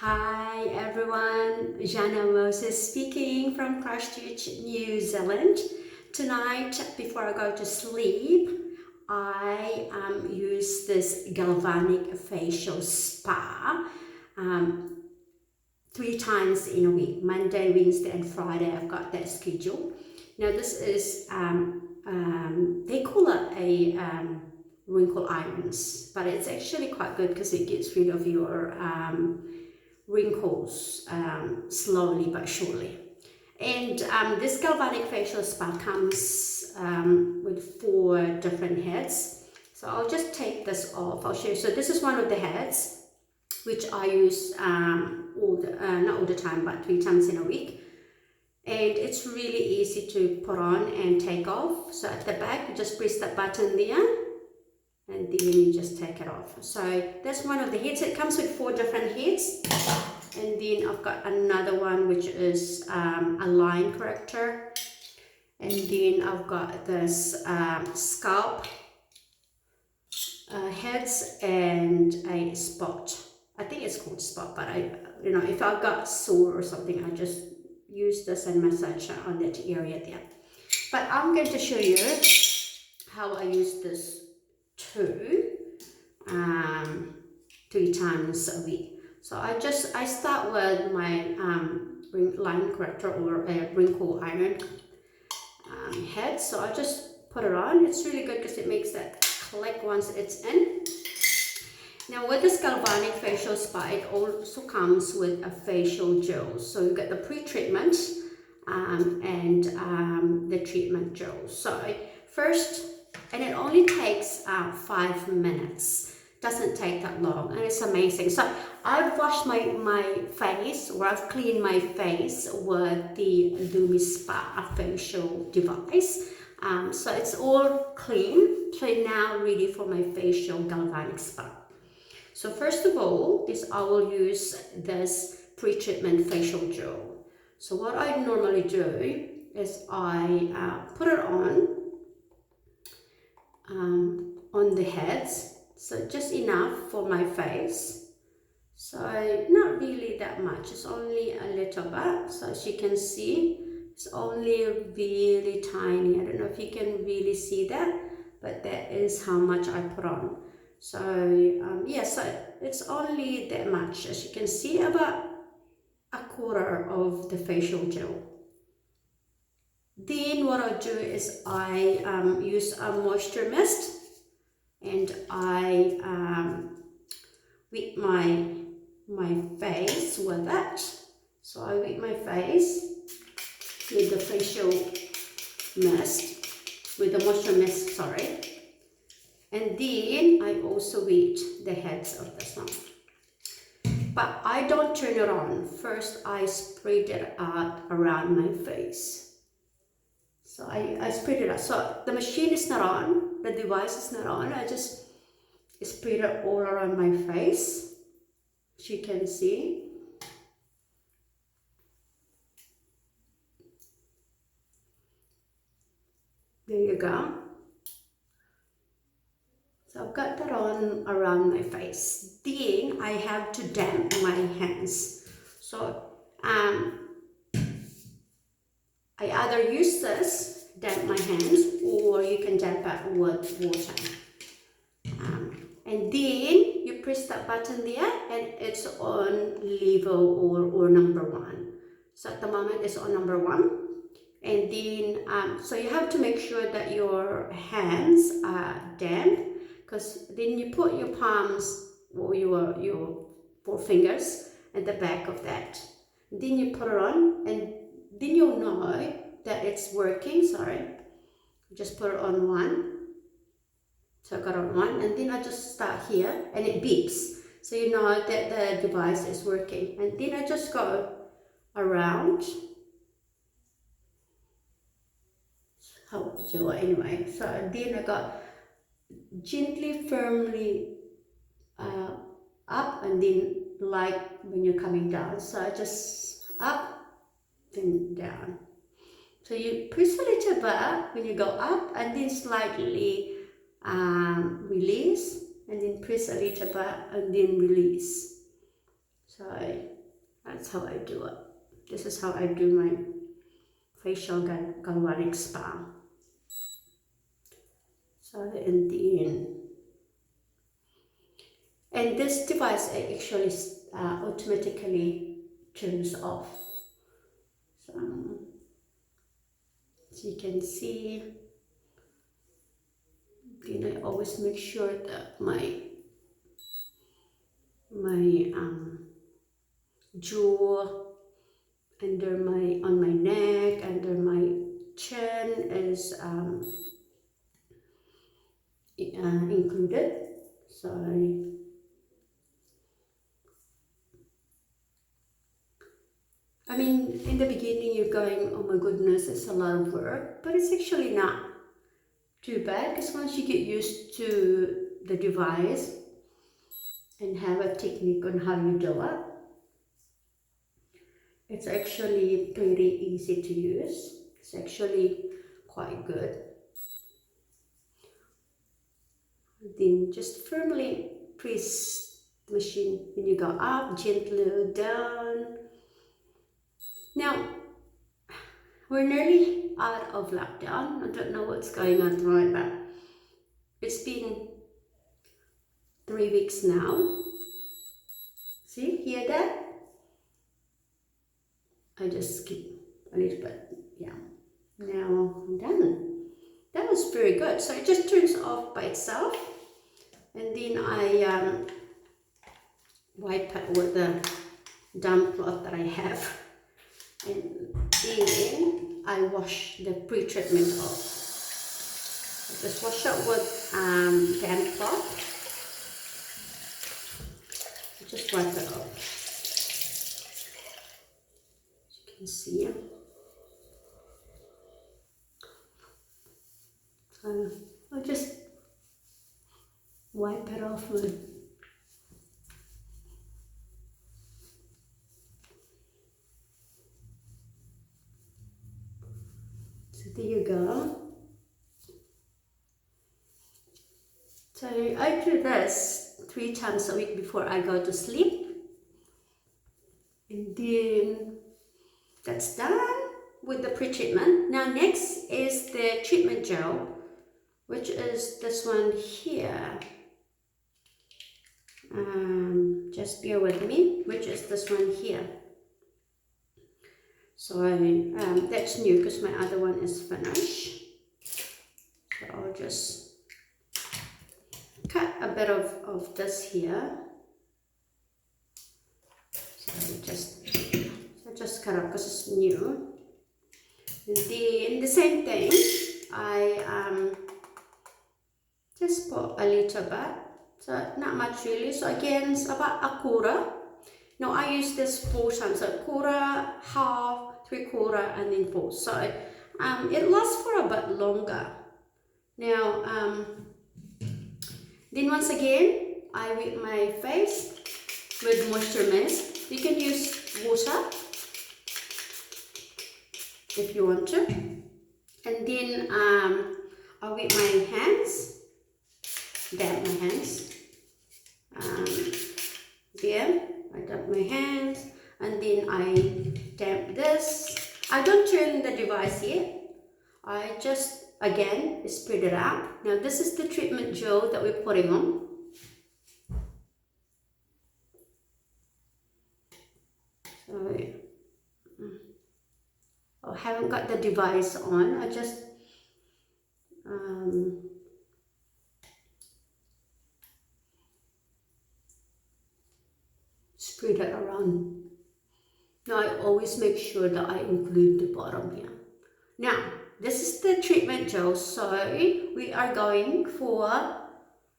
Hi everyone, Jana Moses speaking from Christchurch, New Zealand. Tonight, before I go to sleep, I use this Galvanic Facial Spa 3 times in a week. Monday, Wednesday and Friday I've got that schedule. Now this is, they call it a wrinkle irons, but it's actually quite good because it gets rid of your wrinkles slowly but surely. And this Galvanic Facial Spa comes with 4 different heads. So I'll just take this off. I'll show you. So this is one of the heads which I use not all the time, but 3 times in a week. And it's really easy to put on and take off. So at the back, you just press that button there, and then you just take it off. So that's one of the heads. It comes with 4 different heads. And then I've got another one which is a line corrector. And then I've got this scalp heads and a spot. I think it's called spot, but if I've got sore or something, I just use this and massage on that area there. But I'm going to show you how I use this too, 3 times a week. So I start with my line corrector or a wrinkle iron head. So I just put it on. It's really good because it makes that click once it's in. Now with this Galvanic Facial Spa, it also comes with a facial gel. So you get the pre-treatment and the treatment gel. So first, and it only takes 5 minutes. Doesn't take that long, and it's amazing. So I've washed my face, or I've cleaned my face with the Lumi Spa facial device. So it's all clean. So now ready for my facial Galvanic Spa. So first of all, I will use this pre-treatment facial gel. So what I normally do is I put it on the heads. So just enough for my face. So not really that much, it's only a little bit. So as you can see, it's only really tiny. I don't know if you can really see that, but that is how much I put on. So yeah, so it's only that much. As you can see, about 1/4 of the facial gel. Then what I do is I use a moisture mist, and I wet my face with it. So I wet my face with the facial mist, with the moisture mist, sorry. And then I also wet the heads of this one. But I don't turn it on. First I spread it out around my face. So I spread it out. So the machine is not on, the device is not on. I just spread it all around my face, as you can see. There you go. So I've got that on around my face. Then I have to damp my hands. So I either use this, damp my hands, or you can damp it with water. And then you press that button there, and it's on level or number 1. So at the moment it's on number 1. And then, so you have to make sure that your hands are damp, because then you put your palms or your 4 fingers at the back of that. Then you put it on, and then you'll know that it's working. Sorry, just put it on 1. So I got on 1, and then I just start here, and it beeps. So you know that the device is working. And then I just go around. How to do it anyway. So then I got gently, firmly up, and then like when you're coming down. So I just up, then down. So you press a little bit when you go up, and then slightly release, and then press a little bit and then release. So That's how I do it. This is how I do my facial galvanic spa. So in the end, and this device actually automatically turns off. So, as you can see, then I always make sure that my jaw, on my neck, under my chin is included. So I mean, in the beginning you're going, oh my goodness, it's a lot of work, but it's actually not too bad, because once you get used to the device and have a technique on how you do it, it's actually pretty easy to use. It's actually quite good. Then just firmly press the machine when you go up, gently down. Now, we're nearly out of lockdown. I don't know what's going on right now. It's been 3 weeks now. See, hear that? I just skip a little bit, yeah. Now I'm done. That was very good. So it just turns off by itself, and then I wipe it with the damp cloth that I have, and then I wash the pre-treatment off. I just wash it with damp cloth. Just wipe it off. You see, so I'll just wipe it off with so there you go. So I do this 3 times a week before I go to sleep, and then that's done with the pre-treatment. Now next is the treatment gel, which is this one here. Just bear with me, which is this one here. So that's new because my other one is finished. So I'll just cut a bit of this here. So just cut out because it's new. And then the same thing, I just put a little bit, so not much really. So again, it's about a quarter. Now I use this 4 times, so quarter, half, 3/4, and then 4. So it lasts for a bit longer. Now then once again, I wet my face with moisture mist. You can use water if you want to, and then I wet my hands, damp my hands, there, I damp my hands, and then I damp this. I don't turn the device yet, I just, again, spread it out. Now this is the treatment gel that we're putting on. So, I haven't got the device on, I just spread it around. Now I always make sure that I include the bottom here. Now this is the treatment gel, so we are going for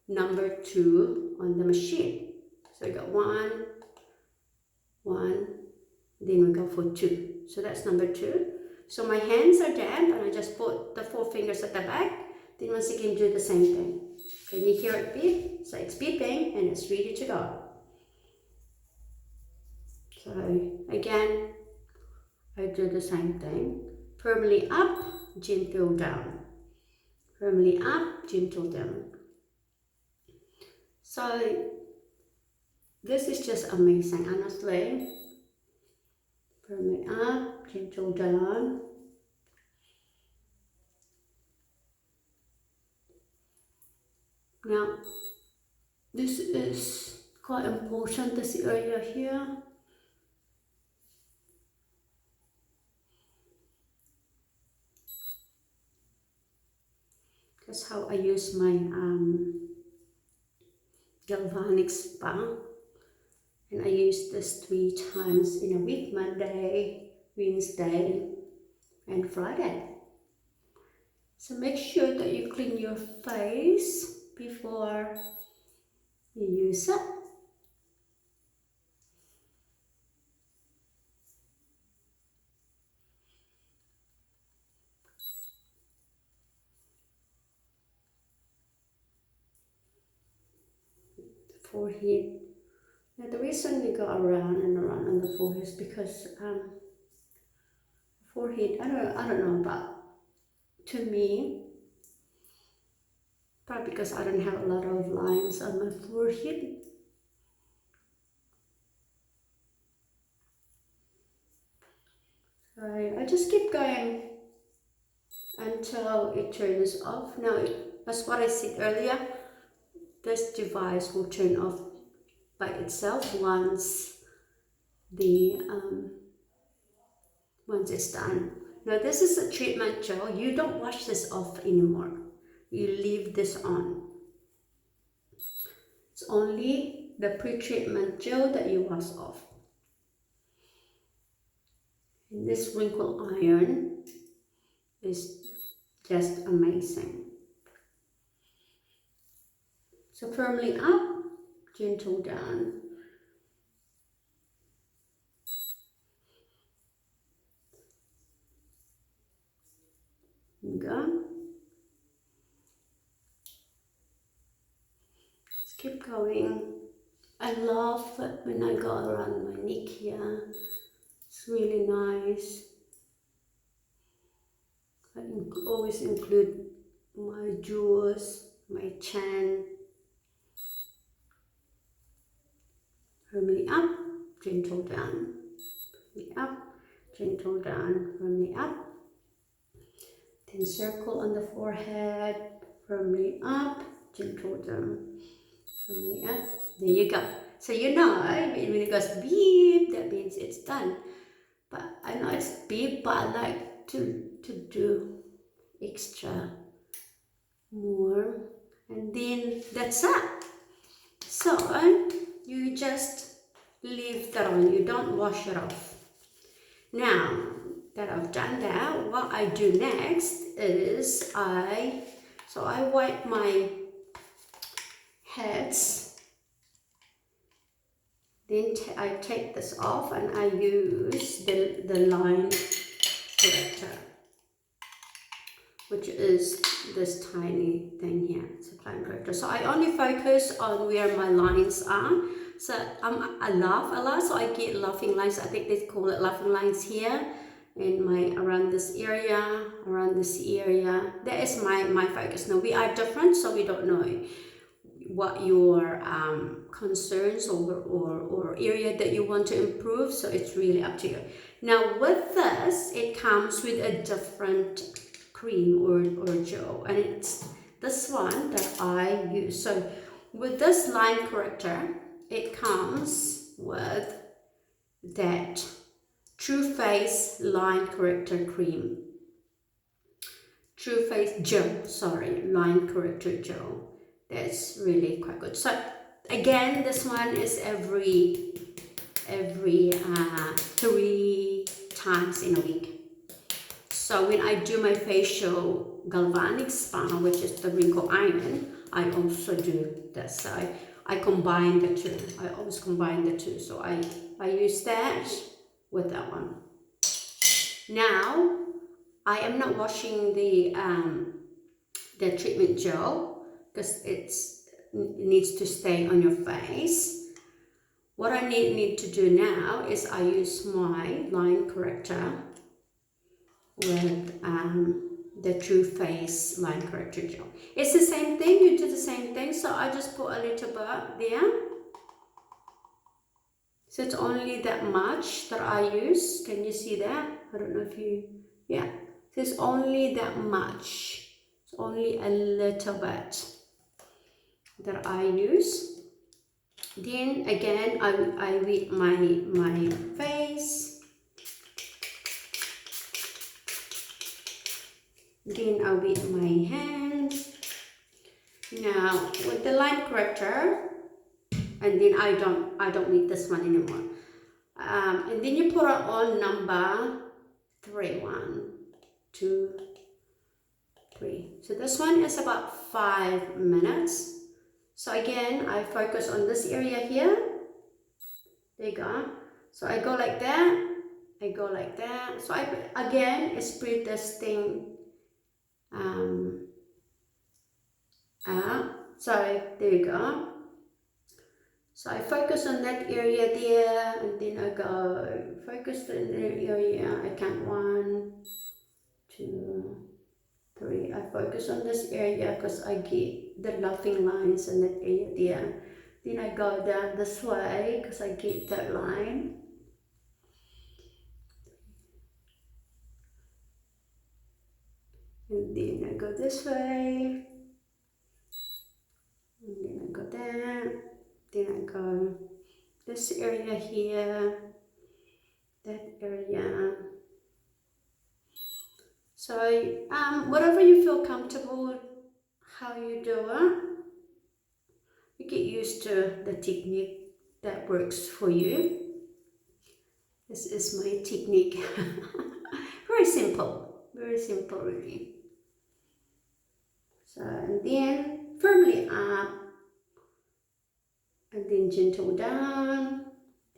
number 2 on the machine. So we got 1, then we go for 2. So that's number 2. So my hands are damp, and I just put the 4 fingers at the back. Then once again do the same thing. Can you hear it beep? So it's beeping and it's ready to go. So again, I do the same thing. Firmly up, gentle down. Firmly up, gentle down. So this is just amazing, honestly. firmly up, gentle down. Now, this is quite important, this area here. That's how I use my Galvanic Spa. And I use this 3 times in a week: Monday, Wednesday, and Friday. So make sure that you clean your face before you use it. The forehead. Now the reason we go around and around on the forehead is because forehead, I don't know, but to me, probably because I don't have a lot of lines on my forehead. I just keep going until it turns off. Now, that's what I said earlier. This device will turn off by itself once it's done. Now, this is a treatment gel. You don't wash this off anymore. You leave this on. It's only the pre-treatment gel that you wash off. And this wrinkle iron is just amazing. So firmly up, gentle down. Go. Just keep going. I love it when I go around my neck here. It's really nice. I always include my jewels, my chain. Firmly up, gentle down. Firmly up, gentle down. Firmly up. Then circle on the forehead. Firmly up, gentle down. Firmly up. There you go. So you know, when it goes beep, that means it's done. But I know it's beep, but I like to do extra more. And then that's it. So you just leave that on. You don't wash it off. Now that I've done that, what I do next is I wipe my heads. Then I take this off and I use the line corrector, which is this tiny thing here. It's a line corrector. So I only focus on where my lines are. So I laugh a lot, so I get laughing lines. I think they call it laughing lines here, in around this area, That is my focus. Now we are different, so we don't know what your concerns or area that you want to improve, so it's really up to you. Now with this, it comes with a different cream or gel, and it's this one that I use. So with this line corrector, it comes with that True Face line corrector cream, True Face gel, line corrector gel. That's really quite good. So again, this one is every 3 times in a week. So when I do my facial Galvanic Spa, which is the wrinkle iron, I also do this. So I combine the two. I always combine the two. So I use that with that one. Now I am not washing the treatment gel, because it needs to stay on your face. What I need to do now is I use my line corrector with the True Face line corrector gel. It's the same thing, you do the same thing, so I just put a little bit there. So it's only that much that I use. Can you see that? I don't know if you, yeah. So it's only that much. It's only a little bit that I use. Then again, I wet my face. Then I wet my hands. Now with the line corrector, and then I don't need this one anymore. And then you put it on number 3. 1, 2, 3. So this one is about 5 minutes. So again, I focus on this area here. There you go. So I go like that. I go like that. So I again spread this thing out. So there you go. So I focus on that area there, and then I go focus in that area. I count 1, 2, 3. I focus on this area because I get the laughing lines in that area there. Then I go down this way because I get that line. And then I go this way. And then I go there. Then I go this area here. That area. So whatever you feel comfortable with, how you do it, you get used to the technique that works for you. This is my technique. Very simple really. So and then firmly up, and then gentle down.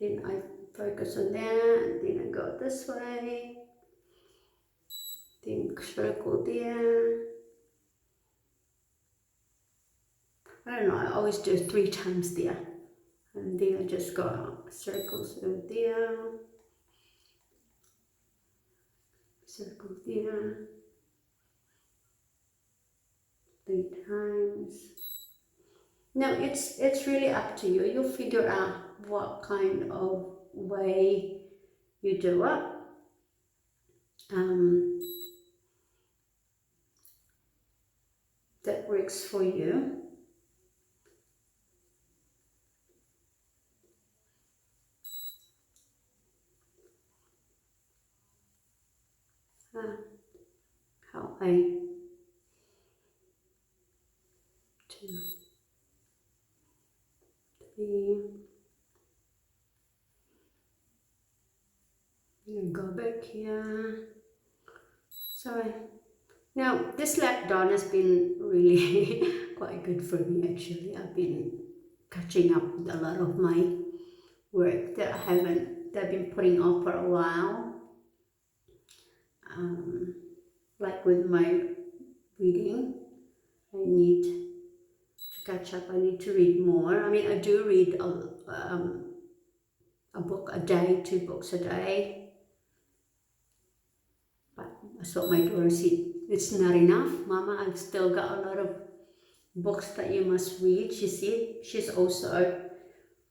Then I focus on that, and then I go this way. Then circle there. I don't know, I always do 3 times there. And then I just go circles over there. Circle there. 3 times. Now it's really up to you. You'll figure out what kind of way you do it. That works for you. How I 2, 3. You go back here. Sorry. Now this lap down has been really quite good for me actually. I've been catching up with a lot of my work that I've been putting off for a while. Like with my reading, I need to catch up. I need to read more. I mean, I do read a book a day, 2 books a day. But that's what my daughter said. It's not enough, Mama. I've still got a lot of books that you must read. She said she's also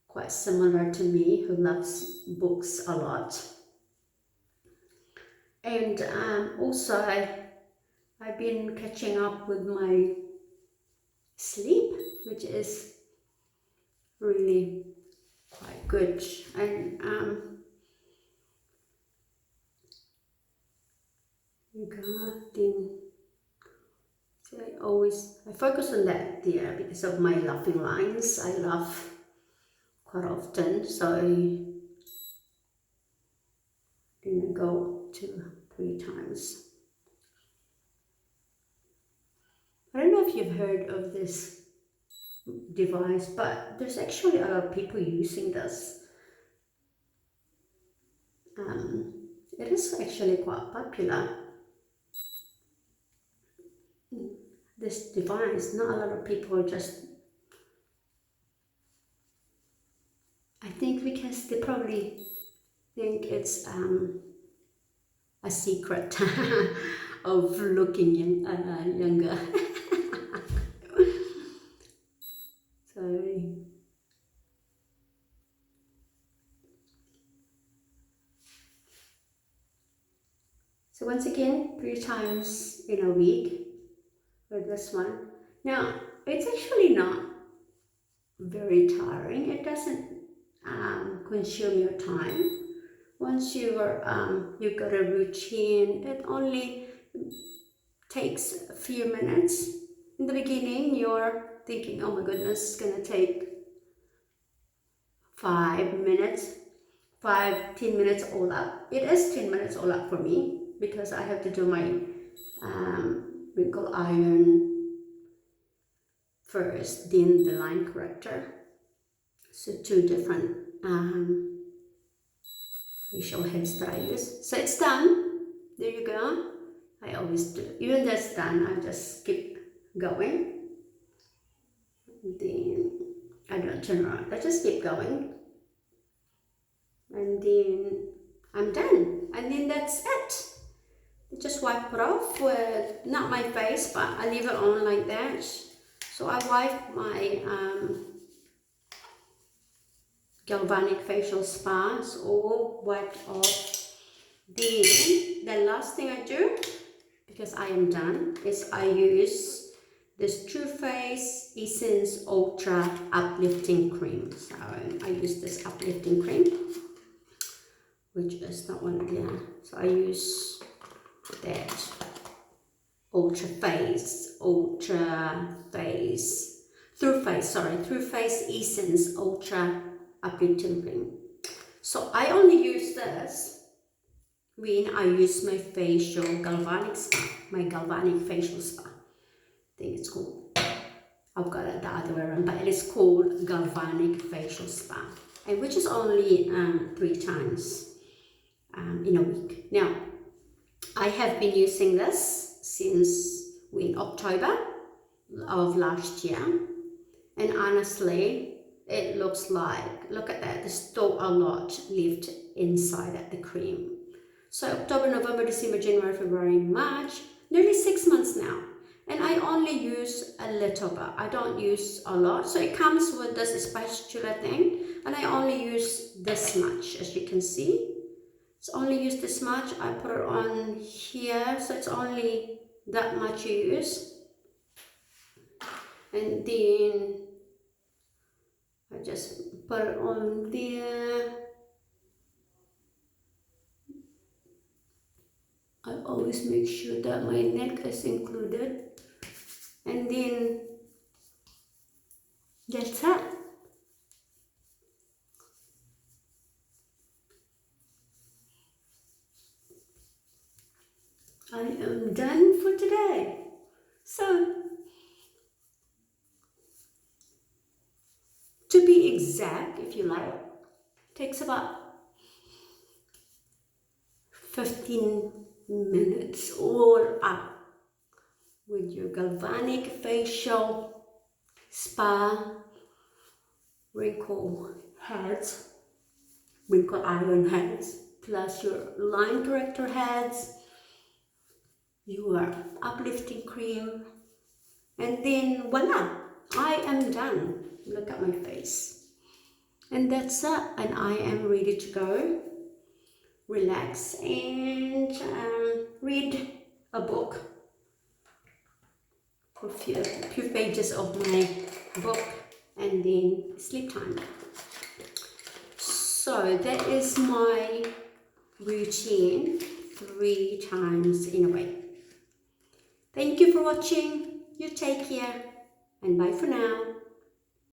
quite similar to me, who loves books a lot. And also I've been catching up with my sleep, which is really quite good. And so I focus on that there because of my laughing lines. I laugh quite often, so then I go 2, 3 times. I don't know if you've heard of this device, but there's actually a lot of people using this. It is actually quite popular. This device, not a lot of people just, I think because they probably think it's a secret of looking younger. So once again, 3 times in a week with this one. Now, it's actually not very tiring. It doesn't consume your time. Once you've got a routine, it only takes a few minutes. In the beginning, you're thinking, oh my goodness, it's gonna take 5 minutes, 10 minutes all up. It is 10 minutes all up for me because I have to do my wrinkle iron first, then the line corrector. So 2 different facial heads that I use. So it's done. There you go. I always do. Even that's done, I just keep going. Then I don't turn around. I just keep going. And then I'm done. And then that's it. I just wipe it off with, not my face, but I leave it on like that. So I wipe my Galvanic Facial Spa. It's all wiped off. Then the last thing I do, because I am done, is I use this Too Faced Essence Ultra Uplifting Cream. So I use this uplifting cream, which is that one there. So I use that Through Faced Essence Ultra Uplifting Cream. So I only use this when I use my Galvanic Facial Spa. I think it's called. I've got it the other way around, but it is called Galvanic Facial Spa, and which is only 3 times in a week. Now, I have been using this since in October of last year, and honestly, it looks like, look at that, there's still a lot left inside of the cream. So October, November, December, January, February, March, nearly 6 months now. And I only use a little bit. I don't use a lot. So it comes with this spatula thing, and I only use this much, as you can see. It's only used this much. I put it on here, so it's only that much you use. And then I just put it on there. I always make sure that my neck is included. And then that's it. I am done for today. So, to be exact, if you like, takes about 15 minutes all up with your Galvanic Facial Spa wrinkle iron heads, plus your line corrector heads, your uplifting cream, and then voila, I am done. Look at my face. And that's it, and I am ready to go, relax, and read a book, a few pages of my book, and then sleep time. So that is my routine 3 times in a week. Thank you for watching. You take care, and bye for now.